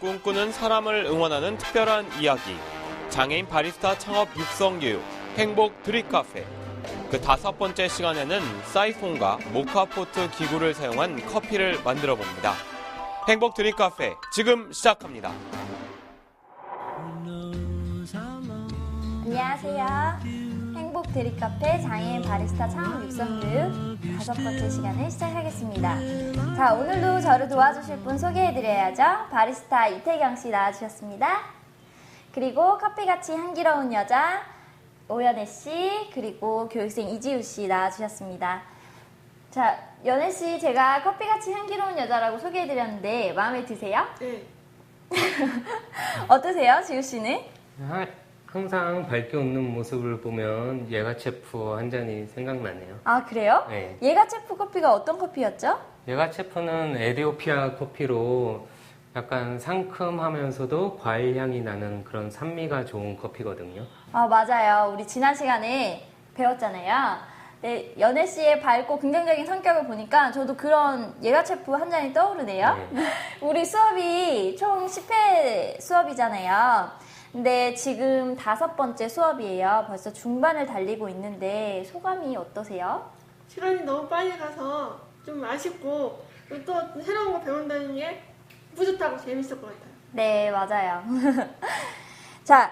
꿈꾸는 사람을 응원하는 특별한 이야기. 장애인 바리스타 창업 육성교육, 행복 드립카페. 그 5번째 시간에는 사이폰과 모카포트 기구를 사용한 커피를 만들어 봅니다. 행복 드립카페 지금 시작합니다. 안녕하세요. 행복 드립카페 장애인 바리스타 창업 육성교육 5번째 시간을 시작하겠습니다. 자, 오늘도 저를 도와주실 분 소개해드려야죠. 바리스타 이태경 씨 나와주셨습니다. 그리고 커피같이 향기로운 여자 오연혜 씨, 그리고 교육생 이지우 씨 나와주셨습니다. 자, 연혜 씨, 제가 커피같이 향기로운 여자라고 소개해드렸는데 마음에 드세요? 네. 어떠세요, 지우 씨는? 항상 밝게 웃는 모습을 보면 예가체프 한 잔이 생각나네요. 아, 그래요? 네. 예가체프 커피가 어떤 커피였죠? 예가체프는 에디오피아 커피로 약간 상큼하면서도 과일 향이 나는 그런 산미가 좋은 커피거든요. 아, 맞아요. 우리 지난 시간에 배웠잖아요. 네, 연혜 씨의 밝고 긍정적인 성격을 보니까 저도 그런 예가체프 한 잔이 떠오르네요. 네. 우리 수업이 총 10회 수업이잖아요. 근데 지금 5번째 수업이에요. 벌써 중반을 달리고 있는데 소감이 어떠세요? 시간이 너무 빨리 가서 좀 아쉽고 그리고 또 새로운 거 배운다는 게 뿌듯하고 재밌을 것 같아요. 네, 맞아요. 자,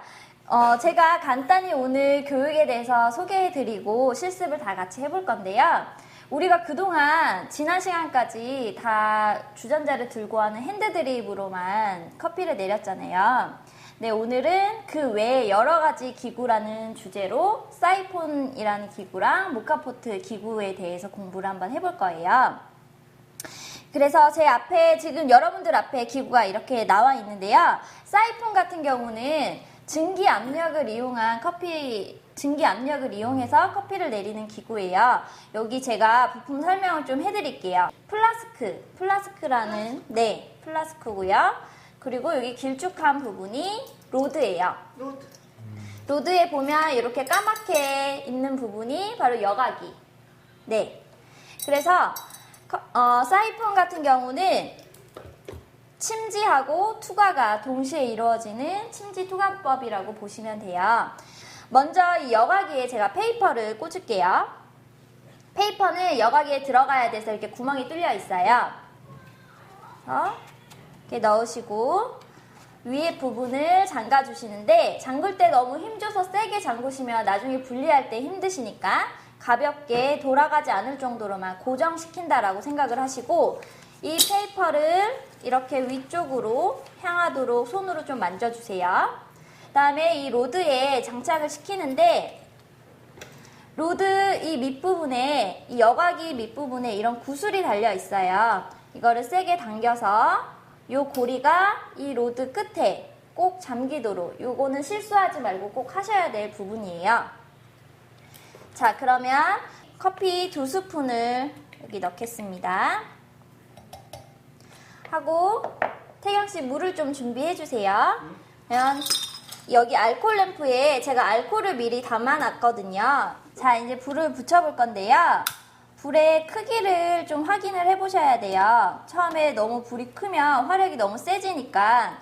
제가 간단히 오늘 교육에 대해서 소개해드리고 실습을 다 같이 해볼 건데요. 우리가 그동안 지난 시간까지 다 주전자를 들고 하는 핸드드립으로만 커피를 내렸잖아요. 네, 오늘은 그 외에 여러 가지 기구라는 주제로 사이폰이라는 기구랑 모카포트 기구에 대해서 공부를 한번 해볼 거예요. 그래서 제 앞에 지금 여러분들 앞에 기구가 이렇게 나와 있는데요. 사이폰 같은 경우는 증기 압력을 이용해서 커피를 내리는 기구예요. 여기 제가 부품 설명을 좀 해드릴게요. 플라스크라는 플라스크고요. 그리고 여기 길쭉한 부분이 로드예요. 로드에 보면 이렇게 까맣게 있는 부분이 바로 여과기. 네. 그래서 사이폰 같은 경우는 침지하고 투과가 동시에 이루어지는 침지-투과법이라고 보시면 돼요. 먼저 이 여과기에 제가 페이퍼를 꽂을게요. 페이퍼는 여과기에 들어가야 돼서 이렇게 구멍이 뚫려 있어요. 이렇게 넣으시고 위에 부분을 잠가 주시는데 잠글 때 너무 힘줘서 세게 잠그시면 나중에 분리할 때 힘드시니까 가볍게 돌아가지 않을 정도로만 고정시킨다라고 생각을 하시고 이 페이퍼를 이렇게 위쪽으로 향하도록 손으로 좀 만져주세요. 그 다음에 이 로드에 장착을 시키는데 로드 이 밑부분에 이 여과기 밑부분에 이런 구슬이 달려 있어요. 이거를 세게 당겨서 요 고리가 이 로드 끝에 꼭 잠기도록, 요거는 실수하지 말고 꼭 하셔야 될 부분이에요. 자, 그러면 커피 2스푼을 여기 넣겠습니다. 하고 태경씨 물을 좀 준비해 주세요. 그러면 여기 알코올 램프에 제가 알코올을 미리 담아놨거든요. 자, 이제 불을 붙여볼 건데요. 불의 크기를 좀 확인을 해보셔야 돼요. 처음에 너무 불이 크면 화력이 너무 세지니까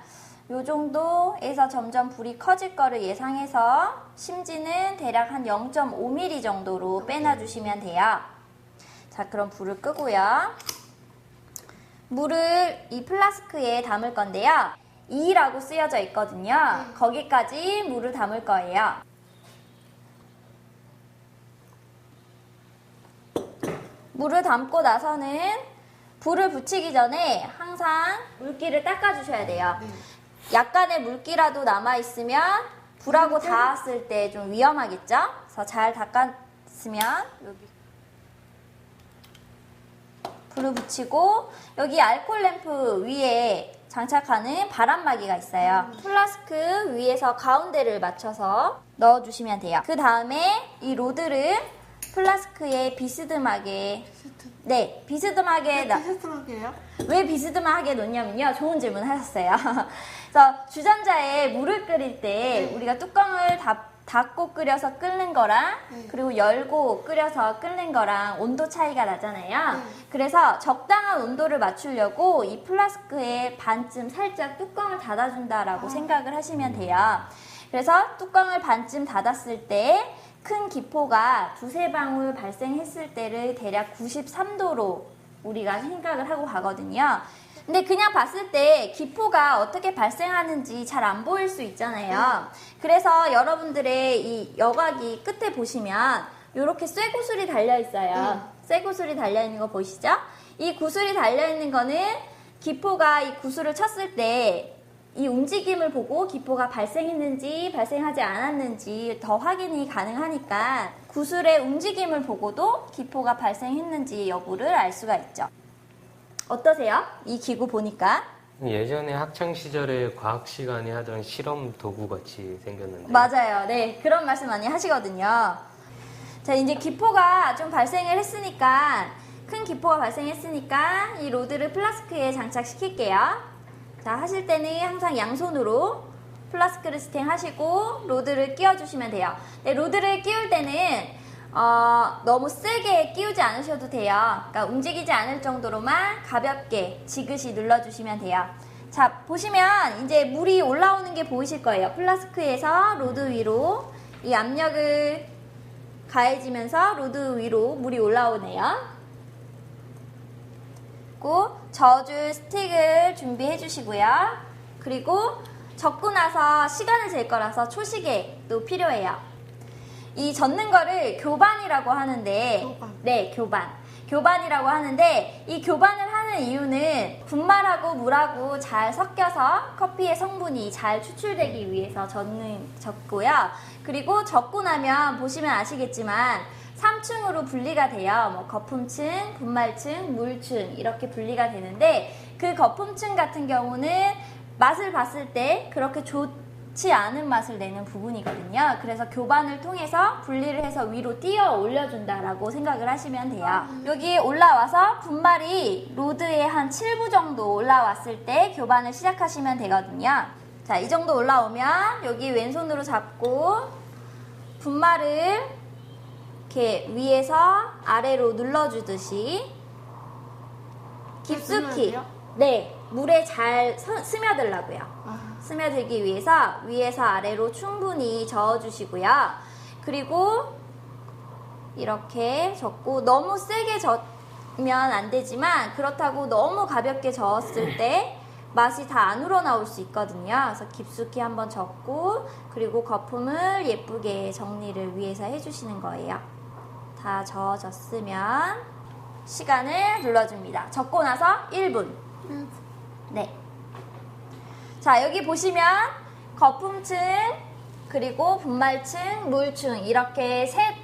이 정도에서 점점 불이 커질 거를 예상해서 심지는 대략 한 0.5mm 정도로 빼놔주시면 돼요. 자, 그럼 불을 끄고요. 물을 이 플라스크에 담을 건데요. 2라고 쓰여져 있거든요. 거기까지 물을 담을 거예요. 물을 담고 나서는 불을 붙이기 전에 항상 물기를 닦아주셔야 돼요. 약간의 물기라도 남아있으면 불하고 닿았을 때 좀 위험하겠죠? 그래서 잘 닦았으면 여기 불을 붙이고 여기 알코올 램프 위에 장착하는 바람막이가 있어요. 플라스크 위에서 가운데를 맞춰서 넣어주시면 돼요. 그 다음에 이 로드를 플라스크에 비스듬하게 비스듬하게 비스듬하게요? 왜 비스듬하게 놓냐면요. 좋은 질문 하셨어요. 그래서 주전자에 물을 끓일 때 우리가 뚜껑을 닫고 끓여서 끓는 거랑 네. 그리고 열고 끓여서 끓는 거랑 온도 차이가 나잖아요. 네. 그래서 적당한 온도를 맞추려고 이 플라스크에 반쯤 살짝 뚜껑을 닫아준다라고 생각을 하시면 돼요. 그래서 뚜껑을 반쯤 닫았을 때 큰 기포가 두세 방울 발생했을 때를 대략 93도로 우리가 생각을 하고 가거든요. 근데 그냥 봤을 때 기포가 어떻게 발생하는지 잘 안 보일 수 있잖아요. 그래서 여러분들의 이 여과기 끝에 보시면 이렇게 쇠구슬이 달려있어요. 쇠구슬이 달려있는 거 보이시죠? 이 구슬이 달려있는 거는 기포가 이 구슬을 쳤을 때 이 움직임을 보고 기포가 발생했는지 발생하지 않았는지 더 확인이 가능하니까 구슬의 움직임을 보고도 기포가 발생했는지 여부를 알 수가 있죠. 어떠세요? 이 기구 보니까? 예전에 학창 시절에 과학 시간에 하던 실험 도구 같이 생겼는데. 맞아요. 네, 그런 말씀 많이 하시거든요. 자, 이제 기포가 좀 발생을 했으니까, 큰 기포가 발생했으니까 이 로드를 플라스크에 장착시킬게요. 자, 하실 때는 항상 양손으로 플라스크를 스팅하시고 로드를 끼워주시면 돼요. 네, 로드를 끼울 때는 너무 세게 끼우지 않으셔도 돼요. 그러니까 움직이지 않을 정도로만 가볍게 지그시 눌러주시면 돼요. 자, 보시면 이제 물이 올라오는 게 보이실 거예요. 플라스크에서 로드 위로 이 압력을 가해지면서 로드 위로 물이 올라오네요. 그리고 저어줄 스틱을 준비해 주시고요. 그리고 젓고 나서 시간을 잴 거라서 초시계도 필요해요. 이 젓는 거를 교반이라고 하는데, 교반. 네, 교반이라고 하는데, 이 교반을 하는 이유는 분말하고 물하고 잘 섞여서 커피의 성분이 잘 추출되기 위해서 젓고요. 그리고 젓고 나면 보시면 아시겠지만 3층으로 분리가 돼요. 뭐 거품층, 분말층, 물층 이렇게 분리가 되는데 그 거품층 같은 경우는 맛을 봤을 때 그렇게 좋지 않은 맛을 내는 부분이거든요. 그래서 교반을 통해서 분리를 해서 위로 띄어 올려준다라고 생각을 하시면 돼요. 여기 올라와서 분말이 로드에 한 7부 정도 올라왔을 때 교반을 시작하시면 되거든요. 자, 이 정도 올라오면 여기 왼손으로 잡고 분말을 이렇게 위에서 아래로 눌러주듯이 깊숙이, 네, 물에 잘 스며들라고요. 스며들기 위해서 위에서 아래로 충분히 저어주시고요. 그리고 이렇게 젓고 너무 세게 젓으면 안 되지만 그렇다고 너무 가볍게 저었을 때 맛이 다 안 우러나올 수 있거든요. 그래서 깊숙이 한번 젓고 그리고 거품을 예쁘게 정리를 위해서 해주시는 거예요. 다 저어졌으면 시간을 눌러줍니다. 적고 나서 1분. 네. 자, 여기 보시면 거품층, 그리고 분말층, 물층 이렇게 세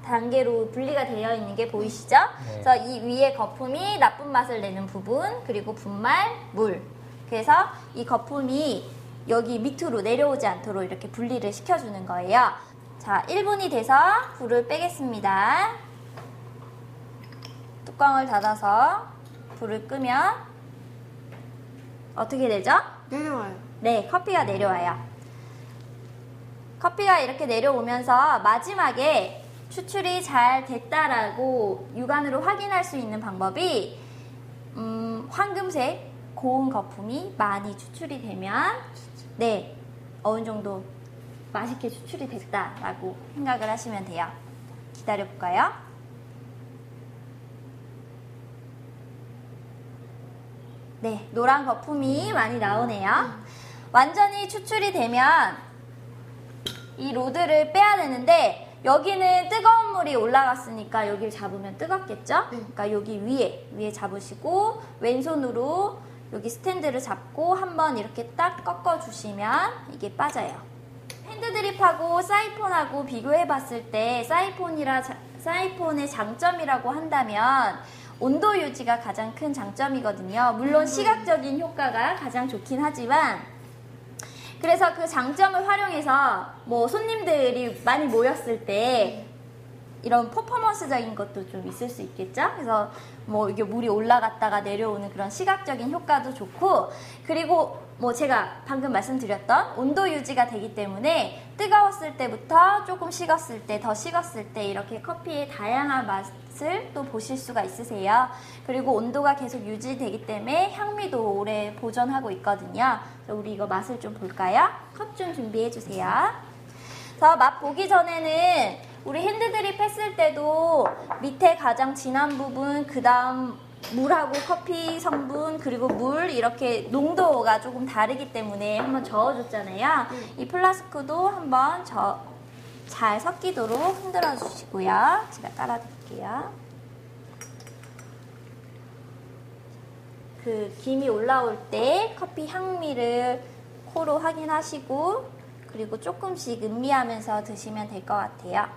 단계로 분리가 되어 있는 게 보이시죠? 네. 그래서 이 위에 거품이 나쁜 맛을 내는 부분, 그리고 분말, 물. 그래서 이 거품이 여기 밑으로 내려오지 않도록 이렇게 분리를 시켜주는 거예요. 자, 1분이 돼서 불을 빼겠습니다. 뚜껑을 닫아서 불을 끄면 어떻게 되죠? 내려와요. 네, 커피가 내려와요. 커피가 이렇게 내려오면서 마지막에 추출이 잘 됐다라고 육안으로 확인할 수 있는 방법이 황금색 고운 거품이 많이 추출이 되면 네, 어느 정도 맛있게 추출이 됐다라고 생각을 하시면 돼요. 기다려볼까요? 네, 노란 거품이 많이 나오네요. 완전히 추출이 되면 이 로드를 빼야 되는데 여기는 뜨거운 물이 올라갔으니까 여기를 잡으면 뜨겁겠죠? 그러니까 여기 위에 잡으시고 왼손으로 여기 스탠드를 잡고 한번 이렇게 딱 꺾어주시면 이게 빠져요. 핸드드립하고 사이폰하고 비교해봤을 때 사이폰의 장점이라고 한다면 온도 유지가 가장 큰 장점이거든요. 물론 시각적인 효과가 가장 좋긴 하지만 그래서 그 장점을 활용해서 뭐 손님들이 많이 모였을 때 이런 퍼포먼스적인 것도 좀 있을 수 있겠죠? 그래서 뭐 이게 물이 올라갔다가 내려오는 그런 시각적인 효과도 좋고, 그리고 뭐 제가 방금 말씀드렸던 온도 유지가 되기 때문에 뜨거웠을 때부터 조금 식었을 때, 더 식었을 때 이렇게 커피의 다양한 맛을 또 보실 수가 있으세요. 그리고 온도가 계속 유지되기 때문에 향미도 오래 보존하고 있거든요. 그래서 우리 이거 맛을 좀 볼까요? 컵 좀 준비해 주세요. 그래서 맛 보기 전에는 우리 핸드드립 했을 때도 밑에 가장 진한 부분, 그 다음 물하고 커피 성분, 그리고 물 이렇게 농도가 조금 다르기 때문에 한번 저어줬잖아요. 이 플라스크도 한번 잘 섞이도록 흔들어 주시고요. 제가 깔아드릴게요. 그 김이 올라올 때 커피 향미를 코로 확인하시고, 그리고 조금씩 음미하면서 드시면 될 것 같아요.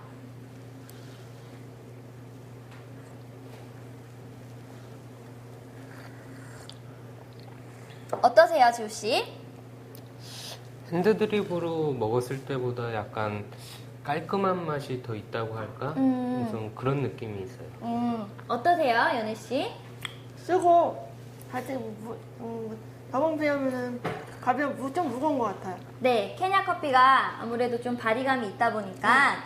어떠세요, 지우씨? 핸드드립으로 먹었을 때보다 약간 깔끔한 맛이 더 있다고 할까? 무슨 그런 느낌이 있어요. 어떠세요, 연혜씨? 쓰고 아직 저번 비하면은 좀 무거운 것 같아요. 네, 케냐 커피가 아무래도 좀 바리감이 있다 보니까,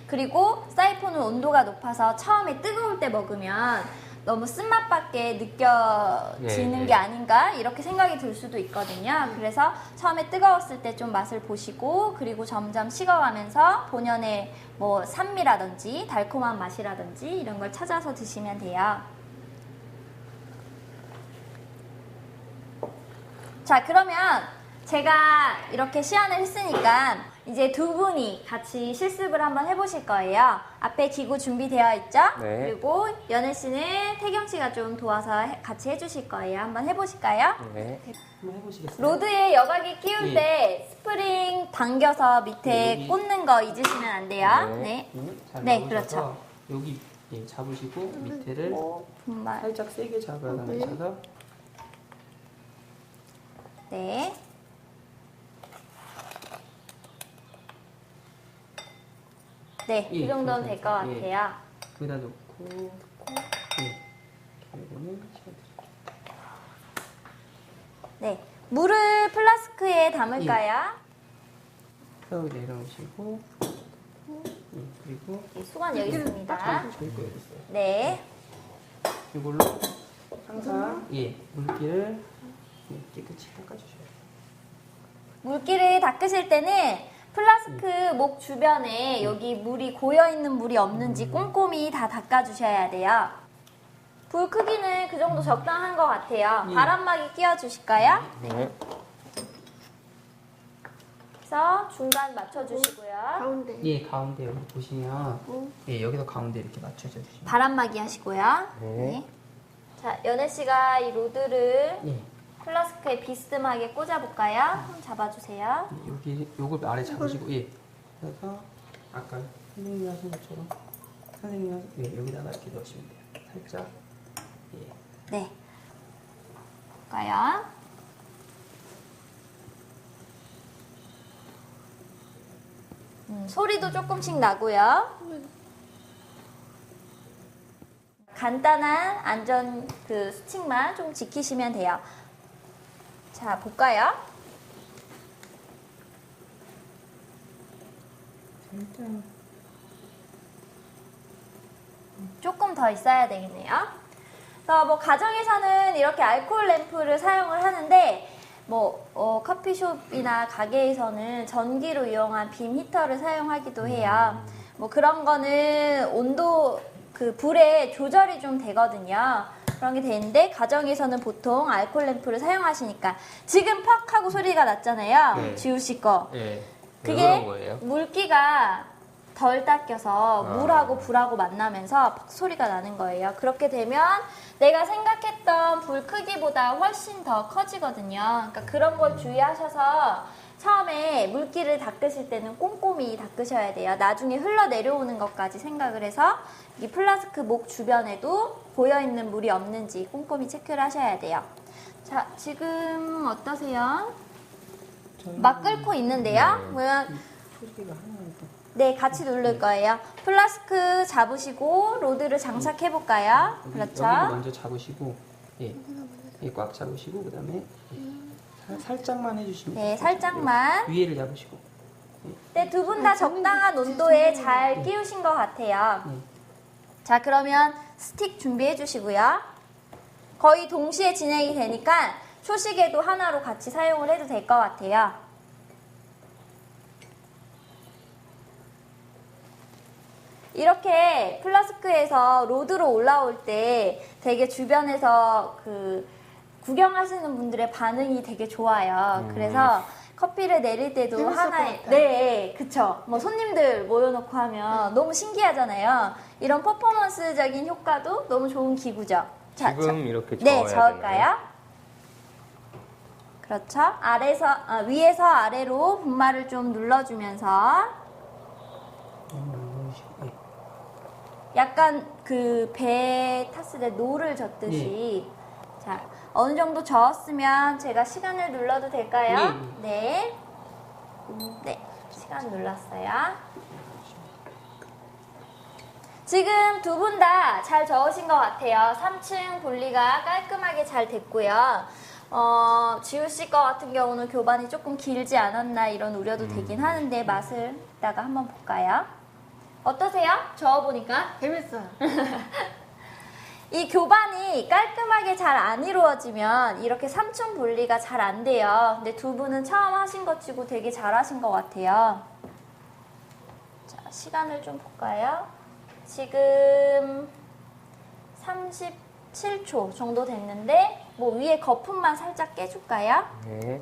그리고 사이폰은 온도가 높아서 처음에 뜨거울 때 먹으면 너무 쓴맛밖에 느껴지는 네. 게 아닌가 이렇게 생각이 들 수도 있거든요. 그래서 처음에 뜨거웠을 때 좀 맛을 보시고, 그리고 점점 식어가면서 본연의 뭐 산미라든지 달콤한 맛이라든지 이런 걸 찾아서 드시면 돼요. 자, 그러면 제가 이렇게 시연을 했으니까 이제 두 분이 같이 실습을 한번 해보실 거예요. 앞에 기구 준비되어 있죠? 네. 그리고 연혜 씨는 태경 씨가 좀 도와서 같이 해주실 거예요. 한번 해보실까요? 네. 한번 해보시겠어요? 로드에 여과기 끼울 예. 때 스프링 당겨서 밑에 네, 여기. 꽂는 거 잊으시면 안 돼요. 네. 잘 네, 넣으셔서 그렇죠. 여기 잡으시고 밑에를 분말. 살짝 세게 잡아가면서 네. 네, 예, 이 정도는 될 것 그렇죠. 같아요. 여기다 놓고 그리고는 채워드릴게요. 네. 물을 플라스크에 담을까요? 쭉 내려오시고 그리고 이 수건 여기 있습니다. 저희 거 여기 있어요. 네. 이걸로 항상 물기를 깨끗이 닦아주셔야 돼요. 물기를 닦으실 때는 플라스크 목 주변에 여기 물이 고여있는 물이 없는지 꼼꼼히 다 닦아주셔야 돼요. 불 크기는 그 정도 적당한 것 같아요. 바람막이 끼워주실까요? 네. 그래서 중간 맞춰주시고요. 가운데. 가운데 여기 보시면 여기서 가운데 이렇게 맞춰져 주시면 바람막이 하시고요. 네. 자, 연혜 씨가 이 로드를 플라스크에 비스듬하게 꽂아볼까요? 한번 잡아주세요. 요걸 아래 잡으시고 그래서 아까 선생님이 하신 것처럼 여기다가 이렇게 넣으시면 돼요. 살짝 네. 볼까요? 소리도 조금씩 나고요. 간단한 안전 수칙만 좀 지키시면 돼요. 자, 볼까요? 살짝 조금 더 있어야 되겠네요. 그래서 뭐 가정에서는 이렇게 알코올 램프를 사용을 하는데, 커피숍이나 가게에서는 전기로 이용한 빔 히터를 사용하기도 해요. 뭐 그런 거는 온도 불의 조절이 좀 되거든요. 그런 게 되는데, 가정에서는 보통 알코올 램프를 사용하시니까 지금 퍽 하고 소리가 났잖아요. 네. 지우씨 거. 네. 왜 그게 그런 거예요? 물기가 덜 닦여서 물하고 불하고 만나면서 퍽 소리가 나는 거예요. 그렇게 되면 내가 생각했던 불 크기보다 훨씬 더 커지거든요. 그러니까 그런 걸 주의하셔서 처음에 물기를 닦으실 때는 꼼꼼히 닦으셔야 돼요. 나중에 흘러내려오는 것까지 생각을 해서 이 플라스크 목 주변에도 고여있는 물이 없는지 꼼꼼히 체크를 하셔야 돼요. 자, 지금 어떠세요? 막 끓고 있는데요? 네. 그러면 소리가 하나에서 네, 같이 누를 거예요. 플라스크 잡으시고 로드를 장착해 볼까요? 여기도 그렇죠. 먼저 잡으시고, 예, 꽉 잡으시고 그다음에 살짝만 해주시면 네, 돼요. 살짝만. 위에를 잡으시고. 네, 두 분 다 적당한 온도에 잘 끼우신 것 같아요. 자, 그러면 스틱 준비해 주시고요. 거의 동시에 진행이 되니까 초시계도 하나로 같이 사용을 해도 될 것 같아요. 이렇게 플라스크에서 로드로 올라올 때 되게 주변에서 그 구경하시는 분들의 반응이 되게 좋아요. 그래서 커피를 내릴 때도 재밌을 하나의 것 같아요. 네, 그쵸. 뭐 손님들 모여놓고 하면 너무 신기하잖아요. 이런 퍼포먼스적인 효과도 너무 좋은 기구죠. 자, 지금 이렇게 네, 저어야 저을까요? 되나요? 그렇죠. 위에서 아래로 분말을 좀 눌러주면서 예. 약간 그 배에 탔을 때 노를 젓듯이 자, 어느 정도 저었으면 제가 시간을 눌러도 될까요? 네. 네, 시간 눌렀어요. 지금 두 분 다 잘 저으신 것 같아요. 3층 분리가 깔끔하게 잘 됐고요. 지우 씨 거 같은 경우는 교반이 조금 길지 않았나 이런 우려도 되긴 하는데 맛을 이따가 한번 볼까요? 어떠세요? 저어보니까? 재밌어요. 이 교반이 깔끔하게 잘 안 이루어지면 이렇게 3층 분리가 잘 안 돼요. 근데 두 분은 처음 하신 것 치고 되게 잘 하신 것 같아요. 자, 시간을 좀 볼까요? 지금 37초 정도 됐는데 뭐 위에 거품만 살짝 깨줄까요? 네.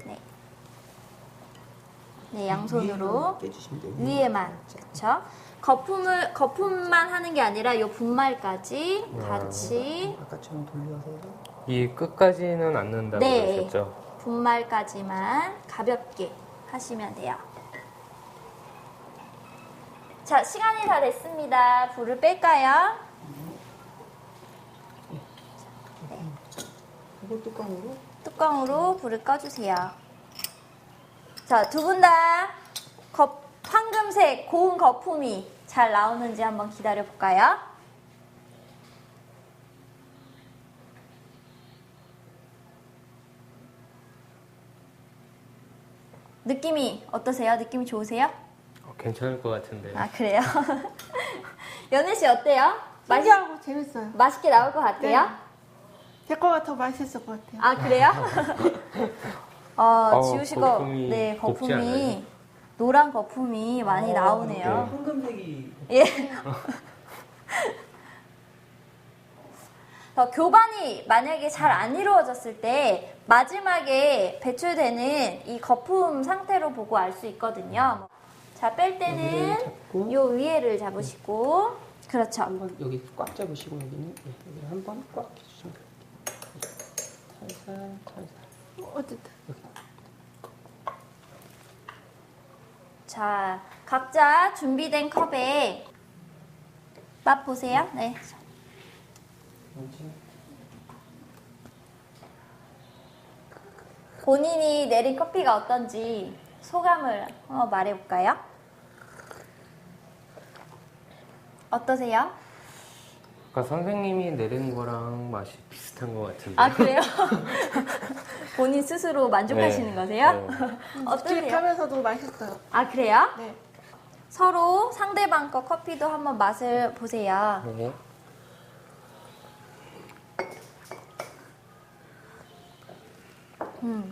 네, 양손으로 깨주시면 돼요. 위에만, 그렇죠? 거품만 하는 게 아니라 이 분말까지 같이 아까처럼 돌려서 이 끝까지는 안 넣는다고 네. 그러셨죠? 분말까지만 가볍게 하시면 돼요. 자, 시간이 다 됐습니다. 불을 뺄까요? 이거 뚜껑으로 뚜껑으로 불을 꺼주세요. 자, 두 분 다 황금색 고운 거품이 잘 나오는지 한번 기다려 볼까요? 느낌이 어떠세요? 느낌이 좋으세요? 괜찮을 것 같은데. 아, 그래요? 연애 씨 어때요? 신기하고 재밌어요. 맛있게 나올 것 같아요? 제 거가 더 맛있을 것 같아요. 아, 그래요? 지우시고, 거품이 네, 곱지 않아요? 거품이, 노란 거품이 많이 나오네요. 황금색이 예. 교반이 만약에 잘 안 이루어졌을 때 마지막에 배출되는 이 거품 상태로 보고 알 수 있거든요. 자, 뺄 때는 여기를 잡고. 요 위에를 잡으시고, 그렇죠. 한번 여기 꽉 잡으시고 여기는 여기 한번 꽉 해주시면 돼요. 살살. 어쨌든. 자, 각자 준비된 컵에 맛 보세요. 네. 본인이 내린 커피가 어떤지 소감을 한번 말해볼까요? 어떠세요? 아까 선생님이 내린 거랑 맛이 비슷한 것 같은데. 아, 그래요? 본인 스스로 만족하시는 네. 거세요? 네. 어떠세요? 하면서도 맛있어요. 아, 그래요? 네. 서로 상대방 거 커피도 한번 맛을 보세요. 네.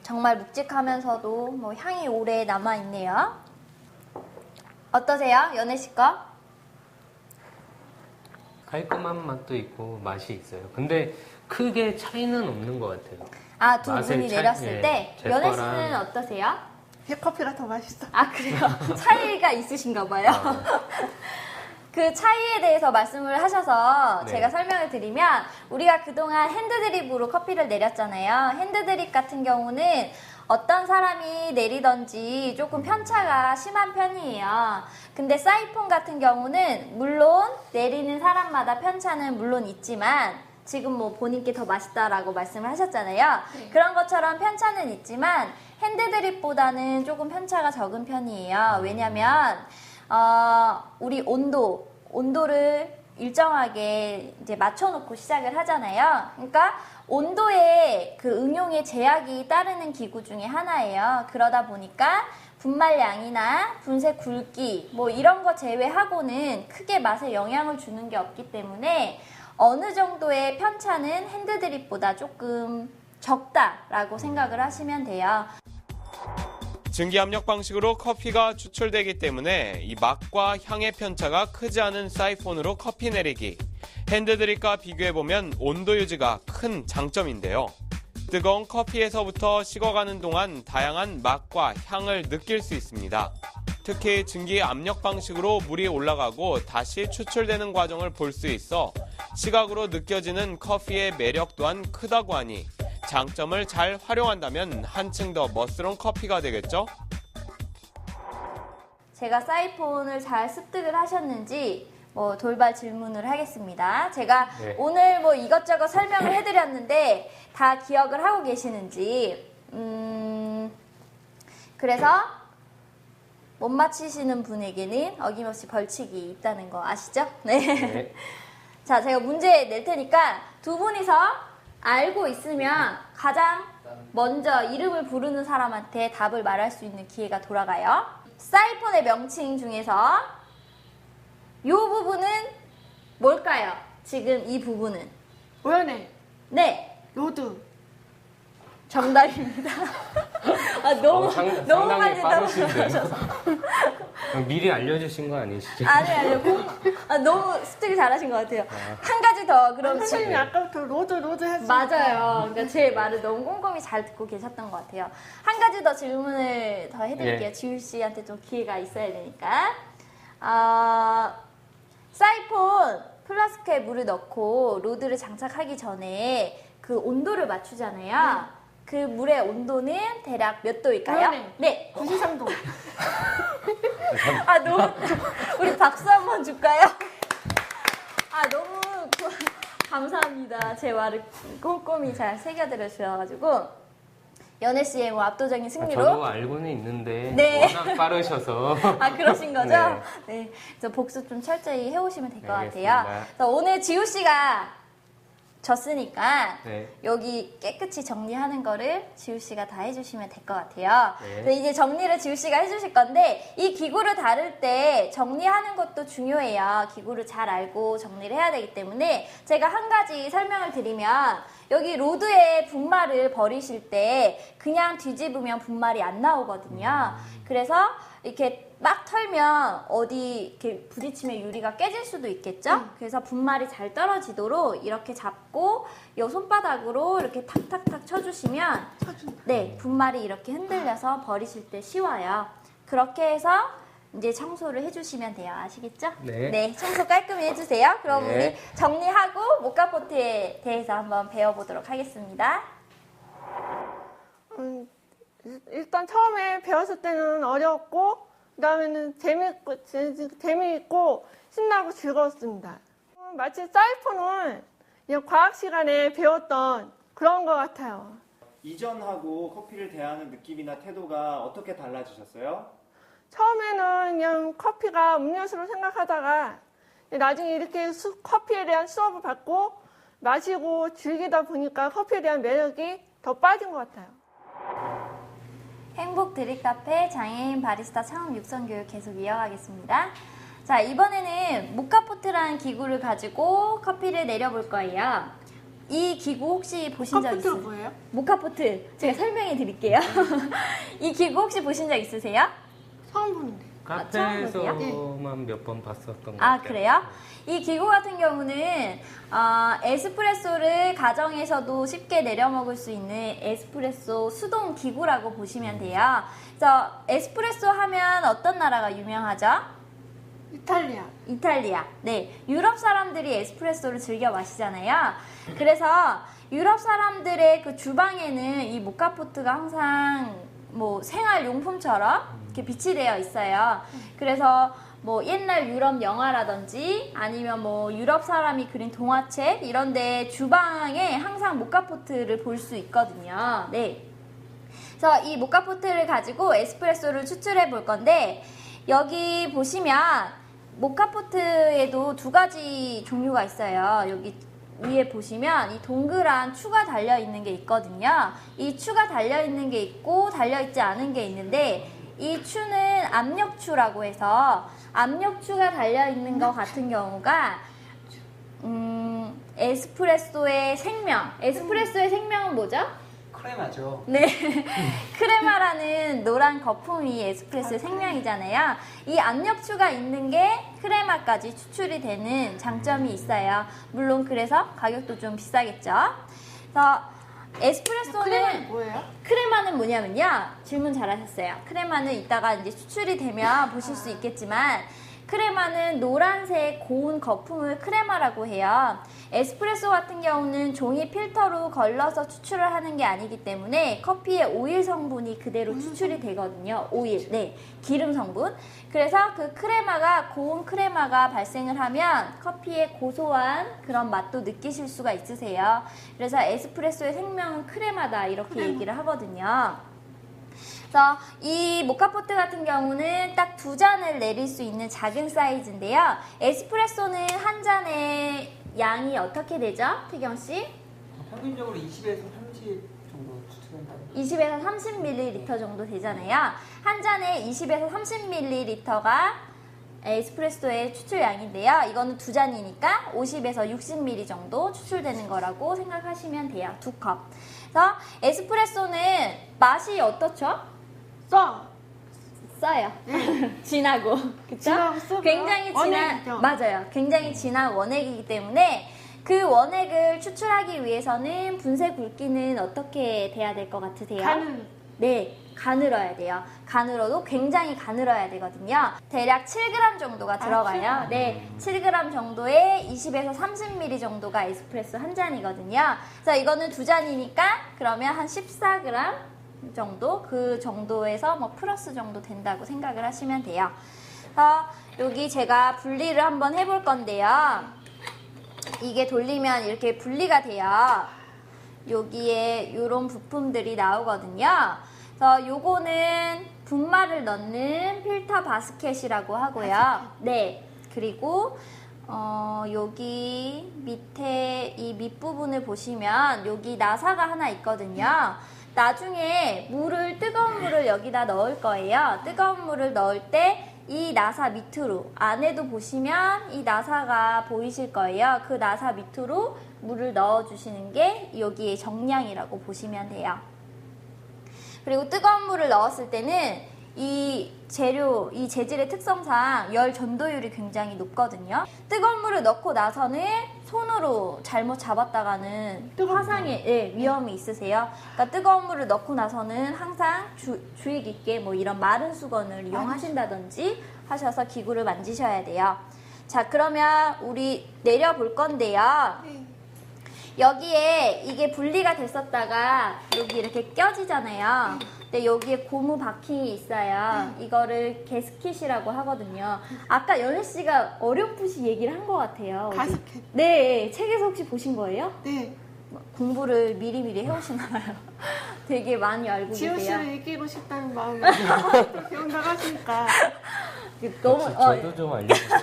정말 묵직하면서도 뭐 향이 오래 남아있네요. 어떠세요? 연애 씨 거? 깔끔한 맛도 있고 맛이 있어요. 근데 크게 차이는 없는 것 같아요. 아, 두 맛의 분이 차이? 내렸을 네, 때 제 연애 거랑- 씨는 어떠세요? 제 커피가 더 맛있어. 아, 그래요? 차이가 있으신가 봐요. 그 차이에 대해서 말씀을 하셔서 네. 제가 설명을 드리면 우리가 그동안 핸드드립으로 커피를 내렸잖아요. 핸드드립 같은 경우는 어떤 사람이 내리던지 조금 편차가 심한 편이에요. 근데 사이폰 같은 경우는 물론 내리는 사람마다 편차는 물론 있지만 지금 뭐 본인께 더 맛있다라고 말씀을 하셨잖아요. 그런 것처럼 편차는 있지만 핸드드립보다는 조금 편차가 적은 편이에요. 왜냐면 우리 온도를 일정하게 이제 맞춰놓고 시작을 하잖아요. 그러니까 온도에 그 응용의 제약이 따르는 기구 중에 하나예요. 그러다 보니까 분말량이나 분쇄 굵기 뭐 이런 거 제외하고는 크게 맛에 영향을 주는 게 없기 때문에 어느 정도의 편차는 핸드드립보다 조금 적다라고 생각을 하시면 돼요. 증기압력 방식으로 커피가 추출되기 때문에 이 맛과 향의 편차가 크지 않은 사이폰으로 커피 내리기. 핸드드립과 비교해보면 온도 유지가 큰 장점인데요. 뜨거운 커피에서부터 식어가는 동안 다양한 맛과 향을 느낄 수 있습니다. 특히 증기압력 방식으로 물이 올라가고 다시 추출되는 과정을 볼 수 있어 시각으로 느껴지는 커피의 매력 또한 크다고 하니 장점을 잘 활용한다면 한층 더 멋스러운 커피가 되겠죠? 제가 사이폰을 잘 습득을 하셨는지 돌발 질문을 하겠습니다. 제가 네. 오늘 이것저것 설명을 해드렸는데 다 기억을 하고 계시는지 그래서 못 맞히시는 분에게는 어김없이 벌칙이 있다는 거 아시죠? 네. 네. 자, 제가 문제 낼 테니까 두 분이서 알고 있으면 가장 먼저 이름을 부르는 사람한테 답을 말할 수 있는 기회가 돌아가요. 사이폰의 명칭 중에서 이 부분은 뭘까요? 지금 이 부분은. 오연해, 네, 로드. 정답입니다. 너무 상당히 많이 빠르신데. 떨어져서. 미리 알려주신 거 아니시죠? 아니요. 너무 습득이 잘하신 것 같아요. 한 가지 더 그럼 선생님이 아까부터 로드 했어요. 맞아요. 그러니까 제 말을 너무 꼼꼼히 잘 듣고 계셨던 것 같아요. 한 가지 더 질문을 더 해드릴게요. 예. 지우 씨한테 좀 기회가 있어야 되니까. 사이폰 플라스크에 물을 넣고 로드를 장착하기 전에 그 온도를 맞추잖아요. 그 물의 온도는 대략 몇 도일까요? 네. 93도. 너무 우리 박수 한번 줄까요? 너무 감사합니다. 제 말을 꼼꼼히 잘 새겨들어 주셔가지고 연애 씨의 압도적인 승리로. 저도 알고는 있는데 네. 워낙 빠르셔서. 그러신 거죠? 네. 네. 그래서 복습 좀 철저히 해오시면 될 것 알겠습니다. 같아요. 그래서 오늘 지우 씨가 졌으니까 네. 여기 깨끗이 정리하는 거를 지우 씨가 다 해주시면 될 것 같아요. 네. 그래서 이제 정리를 지우 씨가 해주실 건데 이 기구를 다룰 때 정리하는 것도 중요해요. 기구를 잘 알고 정리를 해야 되기 때문에 제가 한 가지 설명을 드리면 여기 로드에 분말을 버리실 때 그냥 뒤집으면 분말이 안 나오거든요. 그래서 이렇게 막 털면 어디 이렇게 부딪히면 유리가 깨질 수도 있겠죠? 그래서 분말이 잘 떨어지도록 이렇게 잡고 이 손바닥으로 이렇게 탁탁탁 쳐주시면 네, 분말이 이렇게 흔들려서 버리실 때 쉬워요. 그렇게 해서 이제 청소를 해주시면 돼요. 아시겠죠? 네. 청소 깔끔히 해주세요. 그럼 네. 우리 정리하고 모카포트에 대해서 한번 배워보도록 하겠습니다. 일단 처음에 배웠을 때는 어려웠고 그다음에는 재미있고 신나고 즐거웠습니다. 마치 사이폰은 그냥 과학 시간에 배웠던 그런 것 같아요. 이전하고 커피를 대하는 느낌이나 태도가 어떻게 달라지셨어요? 처음에는 그냥 커피가 음료수로 생각하다가 나중에 이렇게 커피에 대한 수업을 받고 마시고 즐기다 보니까 커피에 대한 매력이 더 빠진 것 같아요. 행복 드립카페 장애인 바리스타 창업 육성 교육 계속 이어가겠습니다. 자, 이번에는 모카포트라는 기구를 가지고 커피를 내려볼 거예요. 이 기구 혹시 보신 적 있으세요? 모카포트가 뭐예요? 모카포트 제가 설명해 드릴게요. 이 기구 혹시 보신 적 있으세요? 처음 보는데. 카페에서만 몇 번 봤었던 것 같아요. 그래요? 이 기구 같은 경우는 에스프레소를 가정에서도 쉽게 내려 먹을 수 있는 에스프레소 수동 기구라고 보시면 돼요. 그래서 에스프레소 하면 어떤 나라가 유명하죠? 이탈리아. 네. 유럽 사람들이 에스프레소를 즐겨 마시잖아요. 그래서 유럽 사람들의 그 주방에는 이 모카포트가 항상 생활용품처럼 이렇게 비치되어 있어요. 그래서 옛날 유럽 영화라든지 아니면 유럽 사람이 그린 동화책 이런 데 주방에 항상 모카포트를 볼 수 있거든요. 네. 그래서 이 모카포트를 가지고 에스프레소를 추출해 볼 건데 여기 보시면 모카포트에도 두 가지 종류가 있어요. 여기 위에 보시면 이 동그란 추가 달려 있는 게 있거든요. 이 추가 달려 있는 게 있고 달려 있지 않은 게 있는데 이 추는 압력추라고 해서 압력추가 달려 있는 것 같은 경우가 에스프레소의 생명. 에스프레소의 생명은 뭐죠? 크레마죠. 네. 크레마라는 노란 거품이 에스프레소의 생명이잖아요. 이 압력추가 있는 게 크레마까지 추출이 되는 장점이 있어요. 물론 그래서 가격도 좀 비싸겠죠. 그래서 에스프레소는 크레마는 뭐예요? 크레마는 뭐냐면요. 질문 잘하셨어요. 크레마는 이따가 이제 추출이 되면 보실 수 있겠지만 크레마는 노란색 고운 거품을 크레마라고 해요. 에스프레소 같은 경우는 종이 필터로 걸러서 추출을 하는 게 아니기 때문에 커피의 오일 성분이 그대로 추출이 되거든요. 오일, 네, 기름 성분. 그래서 그 크레마가 고운 크레마가 발생을 하면 커피의 고소한 그런 맛도 느끼실 수가 있으세요. 그래서 에스프레소의 생명은 크레마다 이렇게 얘기를 하거든요. 그래서 이 모카포트 같은 경우는 딱 2잔을 내릴 수 있는 작은 사이즈인데요. 에스프레소는 한 잔의 양이 어떻게 되죠? 태경 씨? 평균적으로 20에서 30 정도 추출한다고. 20에서 30ml 정도 되잖아요. 한 잔에 20에서 30ml가 에스프레소의 추출량인데요. 이거는 2잔이니까 50에서 60ml 정도 추출되는 거라고 생각하시면 돼요. 2컵. 그래서 에스프레소는 맛이 어떻죠? 써요. 진하고. 그쵸? 진하고 쓰고요. 굉장히 원액이죠. 맞아요. 굉장히 진한 원액이기 때문에 그 원액을 추출하기 위해서는 분쇄 굵기는 어떻게 돼야 될 것 같으세요? 네, 가늘어야 돼요. 가늘어도 굉장히 가늘어야 되거든요. 대략 7g 정도가 들어가요. 네, 7g 정도에 20에서 30ml 정도가 에스프레소 한 잔이거든요. 그래서 이거는 2잔이니까 그러면 한 14g 정도? 그 정도에서 뭐 플러스 정도 된다고 생각을 하시면 돼요. 그래서 여기 제가 분리를 한번 해볼 건데요. 이게 돌리면 이렇게 분리가 돼요. 여기에 이런 부품들이 나오거든요. 그래서 요거는 분말을 넣는 필터 바스켓이라고 하고요. 네. 그리고 여기 밑에 이 밑부분을 보시면 여기 나사가 하나 있거든요. 나중에 뜨거운 물을 여기다 넣을 거예요. 뜨거운 물을 넣을 때 이 나사 밑으로, 안에도 보시면 이 나사가 보이실 거예요. 그 나사 밑으로 물을 넣어주시는 게 여기에 정량이라고 보시면 돼요. 그리고 뜨거운 물을 넣었을 때는 이 재질의 특성상 열 전도율이 굉장히 높거든요. 뜨거운 물을 넣고 나서는 손으로 잘못 잡았다가는 화상의 위험이 있으세요. 그러니까 뜨거운 물을 넣고 나서는 항상 주의 깊게 뭐 이런 마른 수건을 이용하신다든지 하셔서 기구를 만지셔야 돼요. 자, 그러면 우리 내려볼 건데요. 여기에 이게 분리가 됐었다가 여기 이렇게 껴지잖아요. 근데 여기에 고무 바킹이 있어요. 이거를 게스킷이라고 하거든요. 아까 연혜 씨가 어렴풋이 얘기를 한 것 같아요. 가스켓. 네, 책에서 혹시 보신 거예요? 네. 공부를 미리미리 해오시나 봐요. 되게 많이 알고 지호 계세요. 씨를 이기고 싶다는 마음이 또 배운다고 하시니까. 너무 저도 좀 알려주세요.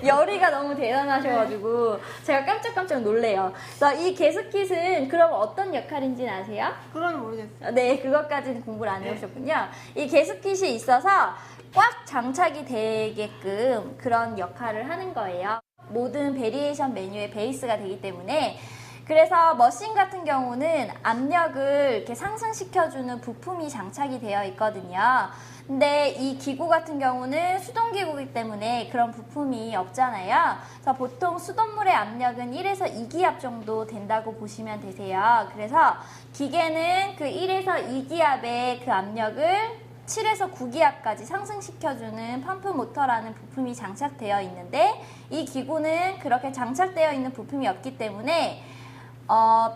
열의가 너무 대단하셔가지고 제가 깜짝깜짝 놀래요. 그래서 이 게스킷은 그럼 어떤 역할인지는 아세요? 그건 모르겠어요. 네, 그것까지는 공부를 안 해오셨군요. 이 게스킷이 있어서 꽉 장착이 되게끔 그런 역할을 하는 거예요. 모든 베리에이션 메뉴의 베이스가 되기 때문에. 그래서 머신 같은 경우는 압력을 이렇게 상승시켜주는 부품이 장착이 되어 있거든요. 근데 이 기구 같은 경우는 수동기구이기 때문에 그런 부품이 없잖아요. 그래서 보통 수돗물의 압력은 1에서 2기압 정도 된다고 보시면 되세요. 그래서 기계는 그 1에서 2기압의 그 압력을 7에서 9기압까지 상승시켜주는 펌프 모터라는 부품이 장착되어 있는데 이 기구는 그렇게 장착되어 있는 부품이 없기 때문에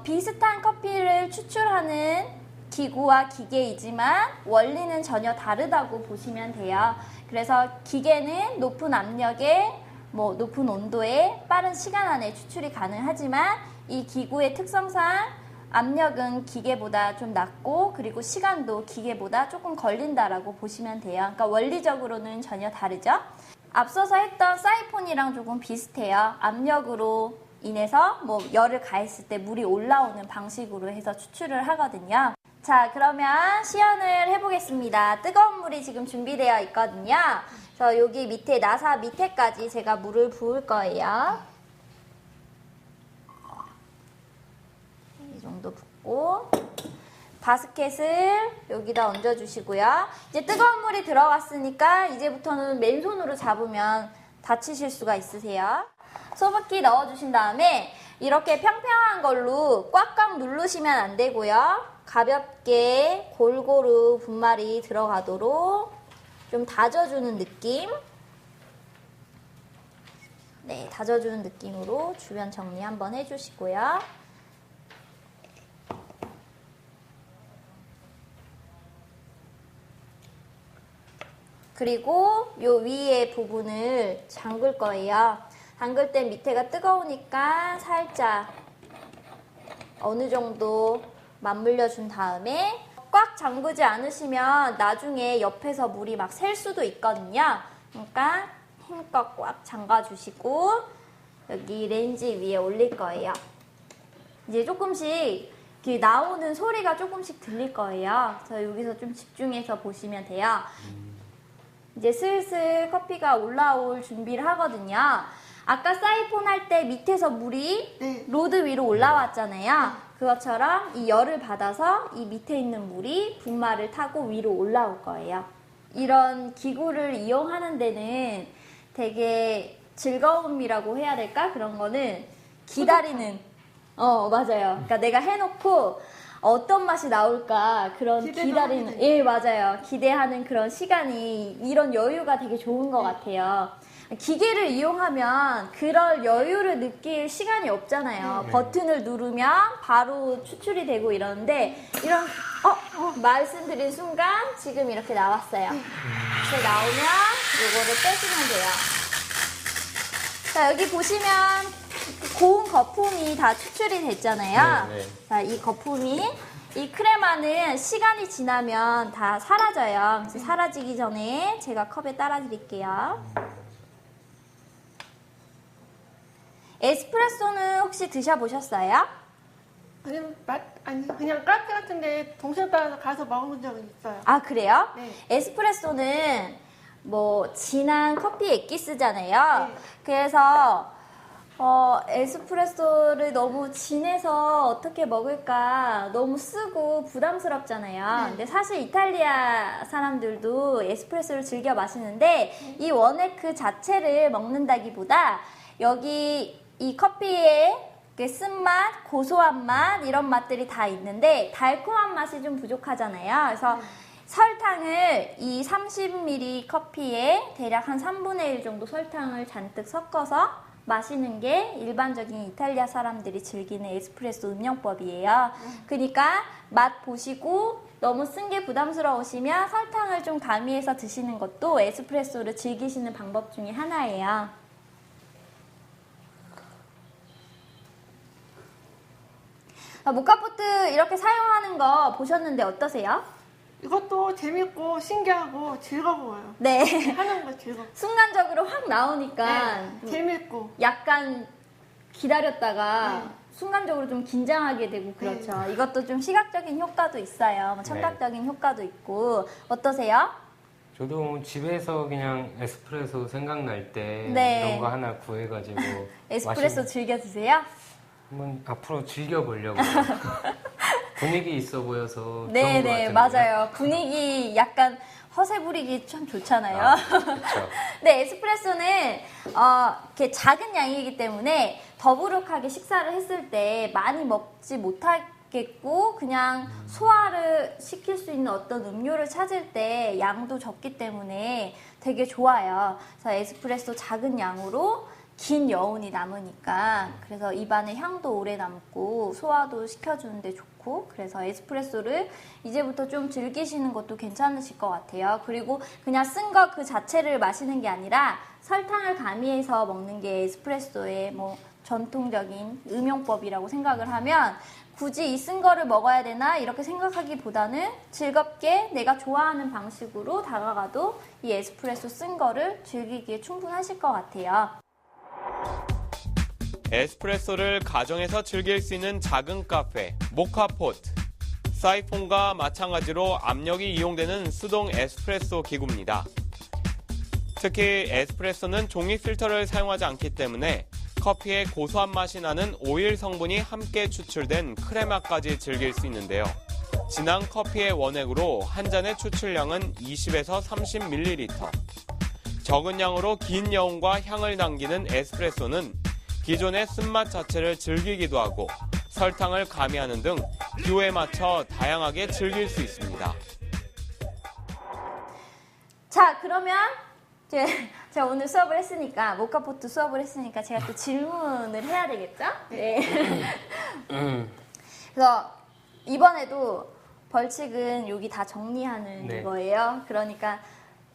비슷한 커피를 추출하는 기구와 기계이지만 원리는 전혀 다르다고 보시면 돼요. 그래서 기계는 높은 압력에 높은 온도에 빠른 시간 안에 추출이 가능하지만 이 기구의 특성상 압력은 기계보다 좀 낮고 그리고 시간도 기계보다 조금 걸린다라고 보시면 돼요. 그러니까 원리적으로는 전혀 다르죠. 앞서서 했던 사이폰이랑 조금 비슷해요. 압력으로 인해서 뭐 열을 가했을 때 물이 올라오는 방식으로 해서 추출을 하거든요. 자, 그러면 시연을 해보겠습니다. 뜨거운 물이 지금 준비되어 있거든요. 그래서 여기 밑에 나사 밑에까지 제가 물을 부을 거예요. 이 정도 붓고 바스켓을 여기다 얹어주시고요. 이제 뜨거운 물이 들어갔으니까 이제부터는 맨손으로 잡으면 다치실 수가 있으세요. 소브기 넣어주신 다음에 이렇게 평평한 걸로 꽉꽉 누르시면 안 되고요. 가볍게 골고루 분말이 들어가도록 좀 다져주는 느낌. 네, 다져주는 느낌으로 주변 정리 한번 해주시고요. 그리고 요 위에 부분을 잠글 거예요. 담글 때 밑에가 뜨거우니까 살짝 어느 정도 맞물려 준 다음에 꽉 잠그지 않으시면 나중에 옆에서 물이 막 셀 수도 있거든요. 그러니까 힘껏 꽉 잠가 주시고 여기 렌지 위에 올릴 거예요. 이제 조금씩 나오는 소리가 조금씩 들릴 거예요. 그래서 여기서 좀 집중해서 보시면 돼요. 이제 슬슬 커피가 올라올 준비를 하거든요. 아까 사이폰 할 때 밑에서 물이 로드 위로 올라왔잖아요. 그것처럼 이 열을 받아서 이 밑에 있는 물이 분말을 타고 위로 올라올 거예요. 이런 기구를 이용하는 데는 되게 즐거움이라고 해야 될까? 그런 거는 기다리는, 맞아요. 그러니까 내가 해놓고 어떤 맛이 나올까 그런 기다리는, 예, 맞아요. 기대하는 그런 시간이, 이런 여유가 되게 좋은 것 같아요. 기계를 이용하면 그럴 여유를 느낄 시간이 없잖아요. 버튼을 누르면 바로 추출이 되고 이러는데 이런 말씀드린 순간 지금 이렇게 나왔어요. 이렇게 나오면 이거를 빼주면 돼요. 자, 여기 보시면 고운 거품이 다 추출이 됐잖아요. 자, 이 거품이 이 크레마는 시간이 지나면 다 사라져요. 그래서 사라지기 전에 제가 컵에 따라 드릴게요. 에스프레소는 혹시 드셔보셨어요? 아니, 그냥 카페 같은데 동생 따라서 가서 먹어본 적은 있어요. 아, 그래요? 네. 에스프레소는 뭐 진한 커피 액기스잖아요. 그래서 에스프레소를 너무 진해서 어떻게 먹을까 너무 쓰고 부담스럽잖아요. 근데 사실 이탈리아 사람들도 에스프레소를 즐겨 마시는데 이 원액 자체를 먹는다기보다 여기 이 커피에 쓴맛, 고소한 맛 이런 맛들이 다 있는데 달콤한 맛이 좀 부족하잖아요. 그래서 설탕을 이 30ml 커피에 대략 한 3분의 1 정도 설탕을 잔뜩 섞어서 마시는 게 일반적인 이탈리아 사람들이 즐기는 에스프레소 음용법이에요. 그러니까 맛 보시고 너무 쓴 게 부담스러우시면 설탕을 좀 가미해서 드시는 것도 에스프레소를 즐기시는 방법 중에 하나예요. 모카포트 이렇게 사용하는 거 보셨는데 어떠세요? 이것도 재밌고 신기하고 즐거워요. 네. 하는 거 즐거워. 순간적으로 확 나오니까 재밌고. 약간 기다렸다가 순간적으로 좀 긴장하게 되고 그렇죠. 이것도 좀 시각적인 효과도 있어요. 뭐 청각적인 효과도 있고. 어떠세요? 저도 집에서 그냥 에스프레소 생각날 때 이런 거 하나 구해가지고 에스프레소 즐겨 드세요? 한번 앞으로 즐겨보려고요. 분위기 있어 보여서 좋은 것 네네, 같은데요. 맞아요. 분위기 약간 허세 부리기 참 좋잖아요. 그렇죠. 근데 에스프레소는 이렇게 작은 양이기 때문에 더부룩하게 식사를 했을 때 많이 먹지 못하겠고 그냥 소화를 시킬 수 있는 어떤 음료를 찾을 때 양도 적기 때문에 되게 좋아요. 그래서 에스프레소 작은 양으로 긴 여운이 남으니까 그래서 입안에 향도 오래 남고 소화도 시켜주는데 좋고 그래서 에스프레소를 이제부터 좀 즐기시는 것도 괜찮으실 것 같아요. 그리고 그냥 쓴 거 그 자체를 마시는 게 아니라 설탕을 가미해서 먹는 게 에스프레소의 뭐 전통적인 음용법이라고 생각을 하면 굳이 이 쓴 거를 먹어야 되나 이렇게 생각하기보다는 즐겁게 내가 좋아하는 방식으로 다가가도 이 에스프레소 쓴 거를 즐기기에 충분하실 것 같아요. 에스프레소를 가정에서 즐길 수 있는 작은 카페, 모카포트. 사이폰과 마찬가지로 압력이 이용되는 수동 에스프레소 기구입니다. 특히 에스프레소는 종이 필터를 사용하지 않기 때문에 커피의 고소한 맛이 나는 오일 성분이 함께 추출된 크레마까지 즐길 수 있는데요. 진한 커피의 원액으로 한 잔의 추출량은 20에서 30ml. 적은 양으로 긴 여운과 향을 남기는 에스프레소는 기존의 쓴맛 자체를 즐기기도 하고 설탕을 가미하는 등 기호에 맞춰 다양하게 즐길 수 있습니다. 자, 그러면 제가 오늘 수업을 했으니까, 모카포트 수업을 했으니까 제가 또 질문을 해야 되겠죠? 네. 그래서 이번에도 벌칙은 여기 다 정리하는 네. 거예요. 그러니까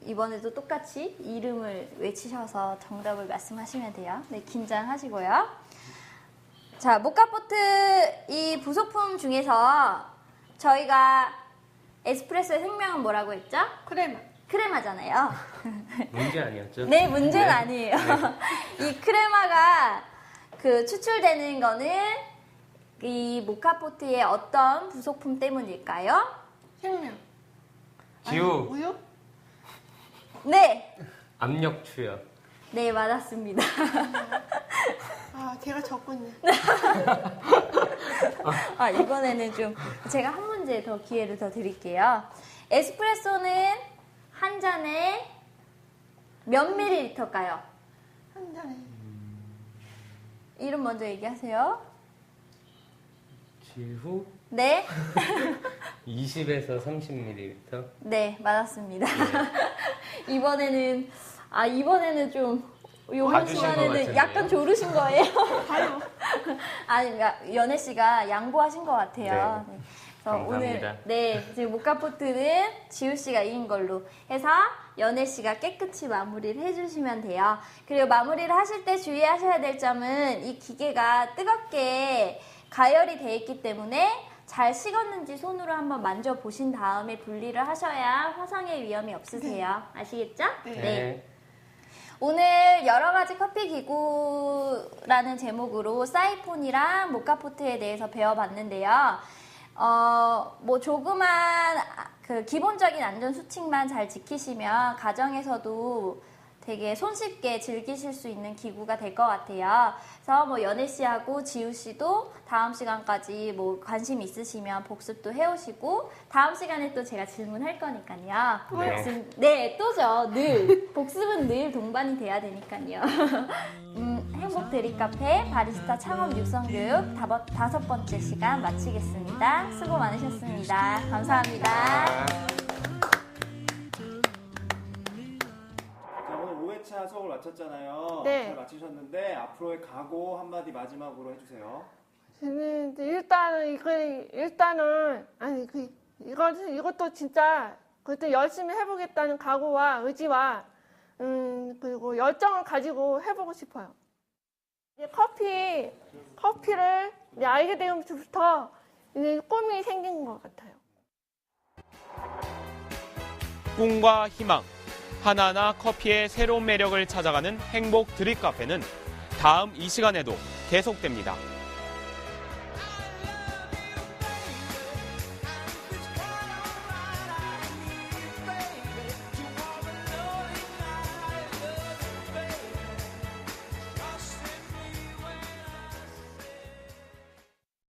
이번에도 똑같이 이름을 외치셔서 정답을 말씀하시면 돼요. 네, 긴장하시고요. 자, 모카포트 이 부속품 중에서 저희가 에스프레소의 생명은 뭐라고 했죠? 크레마잖아요. 문제 아니었죠? 네, 문제는 아니에요. 이 크레마가 그 추출되는 거는 이 모카포트의 어떤 부속품 때문일까요? 생명. 기호 우유? 네, 압력 추여. 네, 맞았습니다. 아, 제가 적군요. 아, 이번에는 좀 제가 한 문제 더 기회를 더 드릴게요. 에스프레소는 한 잔에 몇 밀리리터일까요? 한 잔에. 이름 먼저 얘기하세요. 기호 네, 20에서 30ml. 네, 맞았습니다. 이번에는 좀 요번 봐주신 것 시간에는 같은데요? 약간 조르신 거예요. 봐요. 아니, 그러니까 연애 씨가 양보하신 것 같아요. 네. 그래서 감사합니다. 오늘 지금 모카포트는 지우 씨가 이긴 걸로 해서 연애 씨가 깨끗이 마무리를 해주시면 돼요. 그리고 마무리를 하실 때 주의하셔야 될 점은 이 기계가 뜨겁게 가열이 돼 있기 때문에 잘 식었는지 손으로 한번 만져보신 다음에 분리를 하셔야 화상의 위험이 없으세요. 아시겠죠? 네. 오늘 여러 가지 커피 기구라는 제목으로 사이폰이랑 모카포트에 대해서 배워봤는데요. 뭐 조그만 그 기본적인 안전 수칙만 잘 지키시면 가정에서도 되게 손쉽게 즐기실 수 있는 기구가 될 것 같아요. 그래서 뭐 연애 씨하고 지우 씨도 다음 시간까지 뭐 관심 있으시면 복습도 해오시고 다음 시간에 또 제가 질문할 거니까요. 네. 네, 또죠. 늘 복습은 늘 동반이 돼야 되니까요. 행복 드립 카페 바리스타 창업 육성 교육 5번째 시간 마치겠습니다. 수고 많으셨습니다. 감사합니다. 자, 오늘 5회차 수업을 마쳤잖아요. 네. 잘 마치셨는데 앞으로의 각오 한마디 마지막으로 해주세요. 저는 일단은 아니 이것도 진짜 그것도 열심히 해보겠다는 각오와 의지와 그리고 열정을 가지고 해보고 싶어요. 이제 커피를 이제 알게 되면서부터 이제 꿈이 생긴 것 같아요. 꿈과 희망, 하나하나 커피의 새로운 매력을 찾아가는 행복 드립 카페는 다음 이 시간에도 계속됩니다.